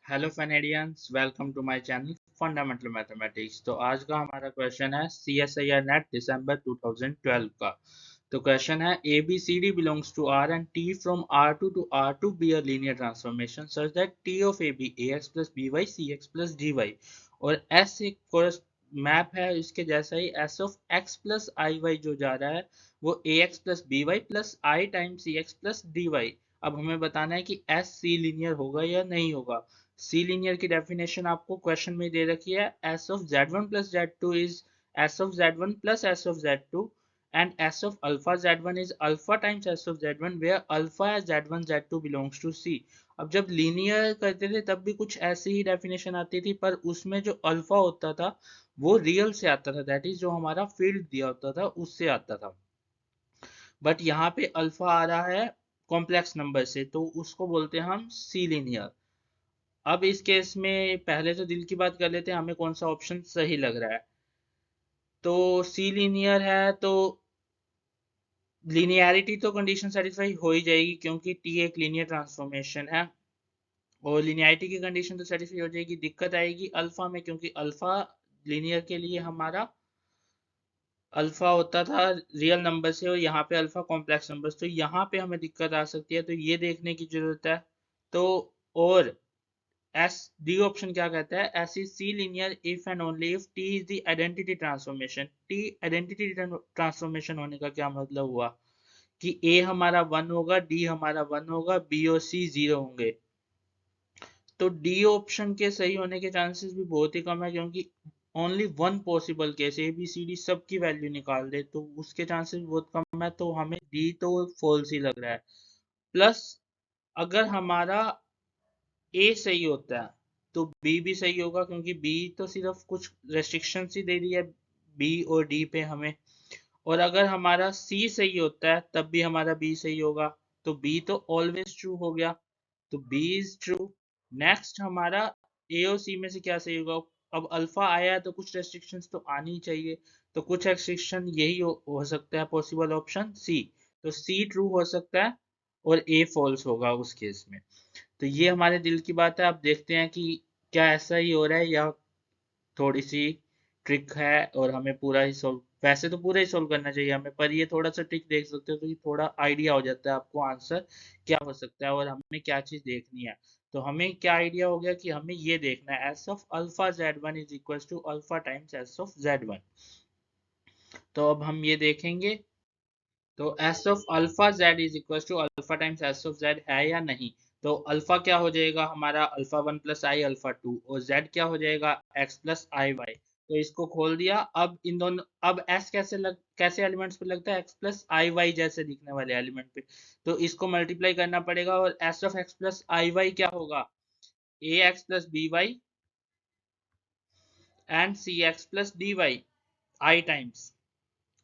Hello फैनेडियंस, welcome to my channel fundamental mathematics. तो आज का हमारा क्वेश्चन है CSIR नेट दिसंबर 2012 का। तो क्वेश्चन है ABCD belongs to R and T from R2 to R2 be a linear transformation such that T of AB AX plus BY CX plus DY और S एक मैप है इसके जैसा ही S of X plus IY जो जा रहा है वो AX plus BY plus I time CX plus DY। अब हमें बताना है कि S C लीनियर होगा या नहीं होगा। सी लीनियर की डेफिनेशन आपको क्वेश्चन में दे रखी है। S of z1 plus z2 is S of z1 plus S of z2 and S of alpha z1 is alpha times S of z1 where alpha z1 z2 belongs to C. अब जब linear करते थे तब भी कुछ ऐसी ही definition आती थी, पर उसमें जो अल्फा होता था वो रियल से आता था, दैट इज जो हमारा फील्ड दिया होता था उससे आता था। बट यहाँ पे अल्फा आ रहा है कॉम्प्लेक्स नंबर से, तो उसको बोलते हैं हम सी लीनियर। अब इस केस में पहले तो दिल की बात कर लेते हैं, हमें कौन सा ऑप्शन सही लग रहा है। तो सी लीनियर है तो लीनियरिटी तो कंडीशन सेटिस्फाई हो ही जाएगी क्योंकि टी एक लीनियर ट्रांसफॉर्मेशन है, और लीनियरिटी की कंडीशन तो सेटिस्फाई हो जाएगी। दिक्कत आएगी अल्फा में, क्योंकि अल्फा लीनियर के लिए हमारा अल्फा होता था रियल नंबर से और यहाँ पे अल्फा कॉम्प्लेक्स नंबर, तो यहाँ पे हमें दिक्कत आ सकती है, तो ये देखने की जरूरत है। तो और एस डी ऑप्शन क्या कहता है, S is C linear if and only if T is the identity transformation. T identity transformation होने का क्या मतलब हुआ कि ए हमारा वन होगा, डी हमारा वन होगा, बी और सी जीरो होंगे। तो डी ऑप्शन के सही होने के चांसेस भी बहुत ही कम है, क्योंकि only one possible case A B C D सब की वैल्यू निकाल दे तो उसके चांसेस बहुत कम है, तो हमें डी तो फॉल्स ही लग रहा है। प्लस अगर हमारा ए सही होता है तो बी भी सही होगा, क्योंकि बी तो सिर्फ कुछ रेस्ट्रिक्शन ही दे दी है बी और डी पे हमें। और अगर हमारा सी सही होता है तब भी हमारा बी सही होगा, तो बी तो ऑलवेज ट्रू हो गया, तो बी इज ट्रू। नेक्स्ट हमारा ए और सी में से क्या सही होगा। अब अल्फा आया है तो कुछ रेस्ट्रिक्शंस तो आनी ही चाहिए, तो कुछ रेस्ट्रिक्शन यही हो सकता है पॉसिबल ऑप्शन सी। तो सी ट्रू हो सकता है और ए फॉल्स होगा उस केस में। तो ये हमारे दिल की बात है। अब देखते हैं कि क्या ऐसा ही हो रहा है या थोड़ी सी ट्रिक है और हमें पूरा ही सोल्व, वैसे तो पूरा ही सोल्व करना चाहिए हमें, पर ये थोड़ा सा ट्रिक देख सकते हो तो ये थोड़ा आइडिया हो जाता है आपको आंसर क्या हो सकता है और हमें क्या चीज देखनी है। तो हमें क्या आइडिया हो गया कि हमें ये देखना है S of alpha z1 is equal to alpha times S of z1। तो अब हम ये देखेंगे, तो S of alpha Z is equal to alpha times S of Z है या नहीं। तो अल्फा क्या हो जाएगा हमारा alpha one plus I alpha two, और जेड क्या हो जाएगा एक्स प्लस आई वाई। तो इसको खोल दिया। अब इन दोनों, अब एस कैसे एलिमेंट्स पे लगता है, एक्स प्लस आई वाई जैसे दिखने वाले एलिमेंट पे। तो इसको मल्टीप्लाई करना पड़ेगा, और S of X plus I Y क्या होगा, A X plus B Y and C X plus D Y I times.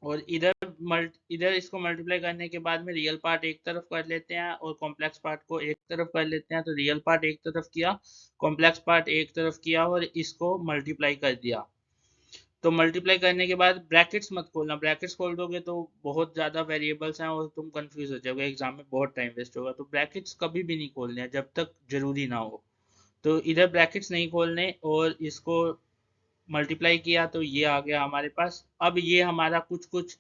और इधर इसको मल्टीप्लाई करने के बाद में रियल पार्ट एक तरफ कर लेते हैं और कॉम्प्लेक्स पार्ट को एक तरफ कर लेते हैं। तो रियल पार्ट एक तरफ किया, कॉम्प्लेक्स पार्ट एक तरफ किया और इसको मल्टीप्लाई कर दिया। तो मल्टीप्लाई करने के बाद ब्रैकेट्स मत खोलना, ब्रैकेट्स खोल दोगे तो बहुत ज़्यादा वेरिएबल्स हैं और तुम कंफ्यूज हो जाओगे, एग्जाम में बहुत टाइम वेस्ट होगा। तो ब्रैकेट्स कभी भी नहीं खोलने हैं जब तक जरूरी ना हो। तो इधर ब्रैकेट्स नहीं खोलने और इसको मल्टीप्लाई किया तो ये आ गया हमारे पास। अब ये हमारा कुछ कुछ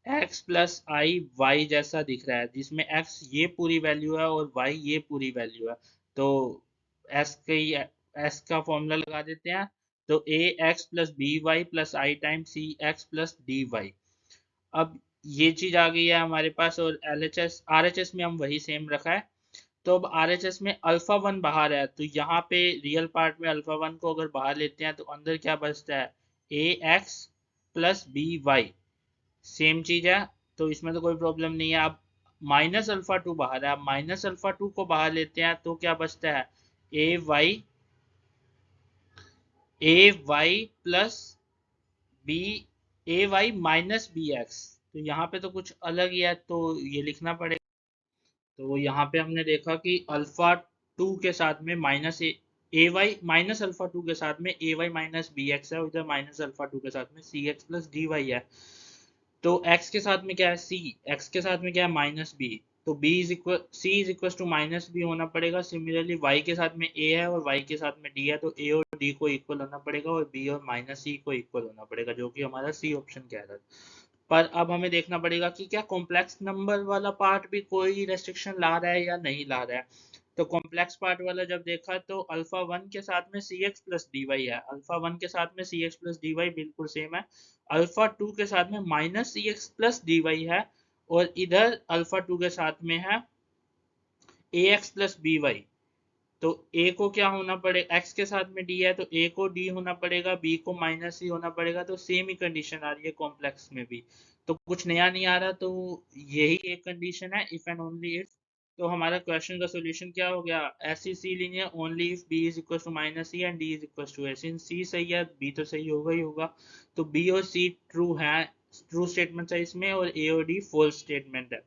एक्स प्लस आई वाई जैसा दिख रहा है, जिसमें एक्स ये पूरी वैल्यू है और वाई ये पूरी वैल्यू है। तो एस का फॉर्मूला लगा देते हैं। तो A X plus B Y plus I time C X plus D Y. अब ये चीज आ गई है हमारे पास, और L H S R H S में हम वही सेम रखा है। तो अब आर एच एस में अल्फा वन बाहर है, तो यहाँ पे रियल पार्ट में अल्फा वन को अगर बाहर लेते हैं तो अंदर क्या बचता है, A X plus B Y, same चीज है। तो इसमें तो कोई प्रॉब्लम नहीं है। अब माइनस अल्फा टू बाहर है, अब माइनस अल्फा टू को बाहर लेते हैं तो क्या बचता है, ए वाई प्लस बी, ए वाई माइनस बी एक्स। तो यहाँ पे तो कुछ अलग ही है, तो ये लिखना पड़ेगा। तो यहाँ पे हमने देखा कि अल्फा टू के साथ में माइनस ए वाई माइनस अल्फा टू के साथ में ए वाई माइनस बी एक्स है, और इधर माइनस अल्फा टू के साथ में सी एक्स प्लस डी वाई है। तो x के साथ में क्या है सी, x के साथ में क्या है माइनस बी, तो C is equal to minus B होना पड़ेगा। सिमिलरली वाई के साथ में ए है और वाई के साथ में डी है, तो ए और डी को इक्वल होना पड़ेगा और बी और माइनस सी को इक्वल होना पड़ेगा, जो कि हमारा सी ऑप्शन कह रहा है। पर अब हमें देखना पड़ेगा कि क्या कॉम्प्लेक्स नंबर वाला पार्ट भी कोई रेस्ट्रिक्शन ला रहा है या नहीं ला रहा है। तो कॉम्प्लेक्स पार्ट वाला जब देखा तो अल्फा वन के साथ में सी एक्स प्लस डी वाई है, अल्फा वन के साथ में सी एक्स प्लस डी वाई बिल्कुल सेम है, अल्फा टू के साथ में माइनस सी एक्स प्लस डी वाई है, और इधर अल्फा टू के साथ में है A X plus B Y. तो ए को क्या होना पड़ेगा, एक्स के साथ में डी है तो ए को डी होना पड़ेगा, बी को माइनस सी होना पड़ेगा। तो सेम ही कंडीशन आ रही है कॉम्प्लेक्स में भी, तो कुछ नया नहीं आ रहा, तो यही एक कंडीशन है इफ एंड ओनली इफ। तो हमारा क्वेश्चन का सोल्यूशन क्या हो गया, ऐसी C linear only if B is equal to minus C and D is equal to A. Since C सही है बी तो सही होगा ही होगा, तो बी और सी ट्रू है, ट्रू स्टेटमेंट है इसमें, और ए और डी फॉल्स स्टेटमेंट है।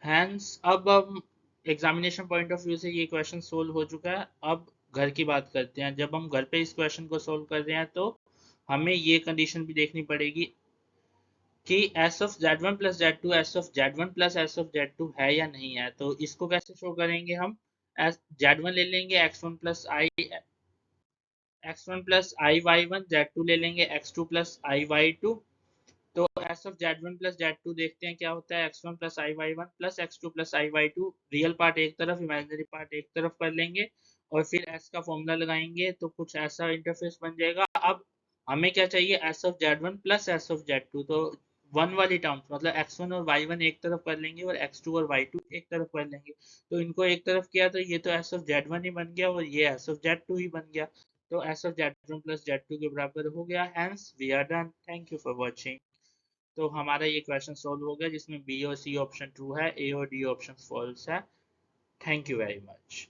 हैंस अब हम एग्जामिनेशन पॉइंट ऑफ व्यू से ये क्वेश्चन सोल्व हो चुका है। अब घर की बात करते हैं। जब हम घर पे इस क्वेश्चन को सोल्व कर रहे हैं तो हमें ये कंडीशन भी देखनी पड़ेगी कि S of Z one plus Z two S of Z one plus S of Z two है या नहीं है। तो इसको कैसे शो करेंगे हम, जेड वन ले लेंगे X one plus I Y one, Z two ले लेंगे X two plus I Y two. तो S of Z one plus Z two देखते हैं क्या होता है, X one plus I Y one plus X two plus I Y two, real part एक तरफ इमेजिनरी पार्ट एक तरफ कर लेंगे और फिर एस का फॉर्मूला लगाएंगे तो कुछ ऐसा इंटरफेस बन जाएगा। अब हमें क्या चाहिए, S of Z one plus S of Z two. तो वन वाली टर्म्स मतलब एक्स वन और वाई वन एक तरफ कर लेंगे और एक्स टू और वाई टू एक तरफ कर लेंगे। तो इनको एक तरफ किया तो ये तो एस ऑफ जेड वन ही बन गया और ये एस ऑफ जेड टू ही बन गया। तो S of Z one plus Z two के बराबर हो गया। Hence we are done, thank you for watching. तो हमारा ये क्वेश्चन सोल्व हो गया जिसमें बी और सी ऑप्शन ट्रू है, ए और डी ऑप्शन फॉल्स है। Thank you very much.